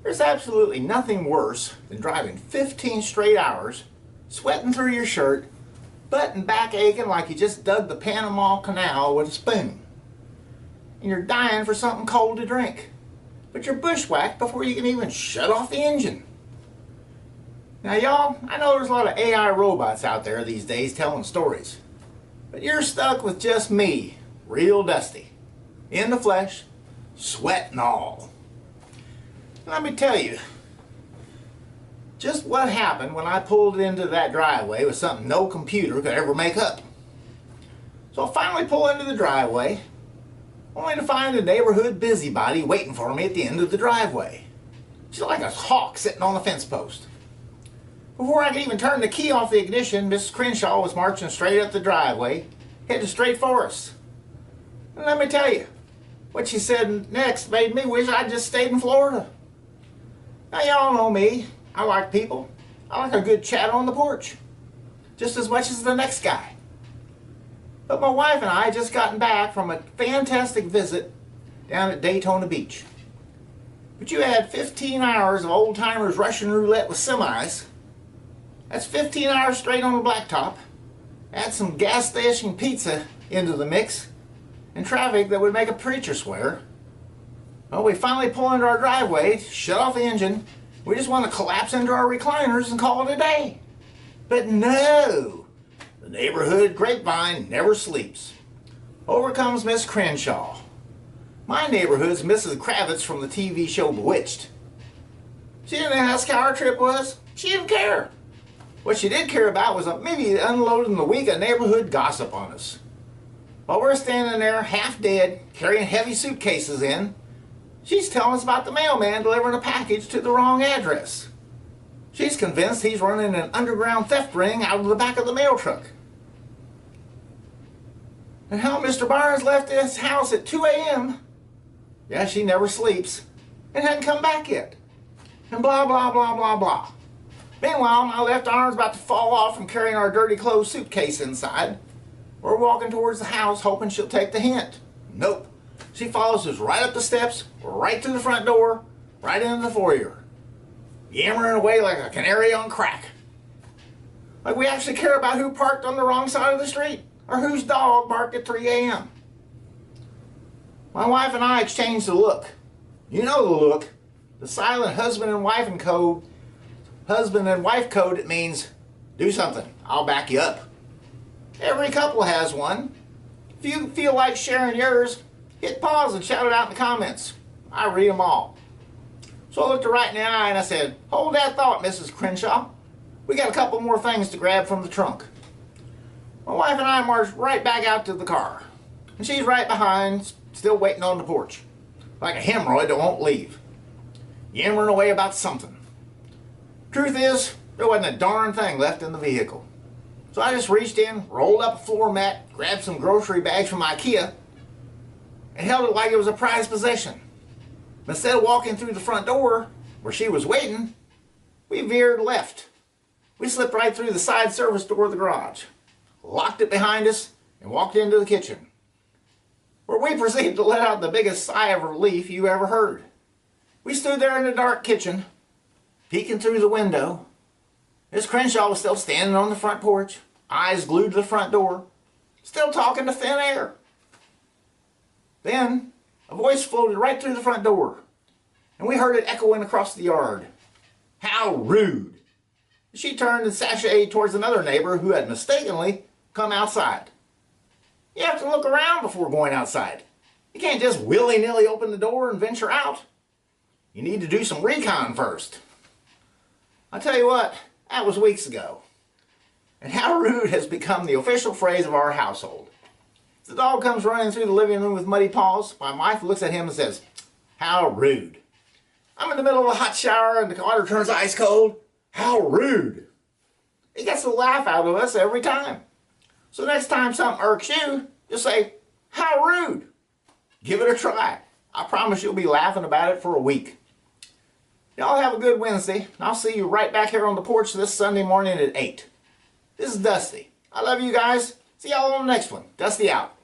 There's absolutely nothing worse than driving 15 straight hours, sweating through your shirt, butt and back aching like you just dug the Panama Canal with a spoon. And you're dying for something cold to drink. But you're bushwhacked before you can even shut off the engine. Now y'all, I know there's a lot of AI robots out there these days telling stories. But you're stuck with just me, real Dusty. In the flesh, sweat and all. Let me tell you just what happened when I pulled into that driveway with something no computer could ever make up. So I finally pull into the driveway, only to find a neighborhood busybody waiting for me at the end of the driveway. She's like a hawk sitting on a fence post. Before I could even turn the key off the ignition, Mrs. Crenshaw was marching straight up the driveway, headed straight for us. And let me tell you, what she said next made me wish I'd just stayed in Florida. Now y'all know me. I like people. I like a good chat on the porch. Just as much as the next guy. But my wife and I just gotten back from a fantastic visit down at Daytona Beach. But you had 15 hours of old-timers Russian roulette with semis. That's 15 hours straight on the blacktop. Add some gas station pizza into the mix, and traffic that would make a preacher swear. Well, we finally pull into our driveway, shut off the engine. We just want to collapse into our recliners and call it a day. But no! The neighborhood grapevine never sleeps. Over comes Miss Crenshaw. My neighborhood's Mrs. Kravitz from the TV show Bewitched. She didn't ask how our trip was. She didn't care. What she did care about was maybe unloading the week of neighborhood gossip on us. While we're standing there half dead, carrying heavy suitcases in, she's telling us about the mailman delivering a package to the wrong address. She's convinced he's running an underground theft ring out of the back of the mail truck. And how Mr. Barnes left his house at 2 a.m. Yeah, she never sleeps, and hadn't come back yet. And blah, blah, blah, blah, blah. Meanwhile, my left arm's about to fall off from carrying our dirty clothes suitcase inside. We're walking towards the house hoping she'll take the hint. Nope. She follows us right up the steps, right through the front door, right into the foyer. Yammering away like a canary on crack. Like we actually care about who parked on the wrong side of the street, or whose dog barked at 3 a.m. My wife and I exchanged a look. You know the look. The silent husband and wife code. Husband and wife code, it means, do something, I'll back you up. Every couple has one. If you feel like sharing yours, hit pause and shout it out in the comments. I read them all. So I looked her right in the eye and I said, hold that thought, Mrs. Crenshaw. We got a couple more things to grab from the trunk. My wife and I marched right back out to the car. And she's right behind, still waiting on the porch. Like a hemorrhoid that won't leave. Yammering away about something. Truth is, there wasn't a darn thing left in the vehicle. So I just reached in, rolled up a floor mat, grabbed some grocery bags from IKEA, and held it like it was a prized possession. Instead of walking through the front door, where she was waiting, we veered left. We slipped right through the side service door of the garage, locked it behind us, and walked into the kitchen, where we proceeded to let out the biggest sigh of relief you ever heard. We stood there in the dark kitchen, peeking through the window. Miss Crenshaw was still standing on the front porch, eyes glued to the front door, still talking to thin air. Then, a voice floated right through the front door, and we heard it echoing across the yard. How rude! She turned and sashayed towards another neighbor who had mistakenly come outside. You have to look around before going outside. You can't just willy-nilly open the door and venture out. You need to do some recon first. I'll tell you what, that was weeks ago. And how rude has become the official phrase of our household. If the dog comes running through the living room with muddy paws, my wife looks at him and says, how rude. I'm in the middle of a hot shower and the water turns ice cold. How rude. It gets a laugh out of us every time. So next time something irks you, just say, how rude. Give it a try. I promise you'll be laughing about it for a week. Y'all have a good Wednesday, and I'll see you right back here on the porch this Sunday morning at 8. This is Dusty. I love you guys. See y'all on the next one. Dusty out.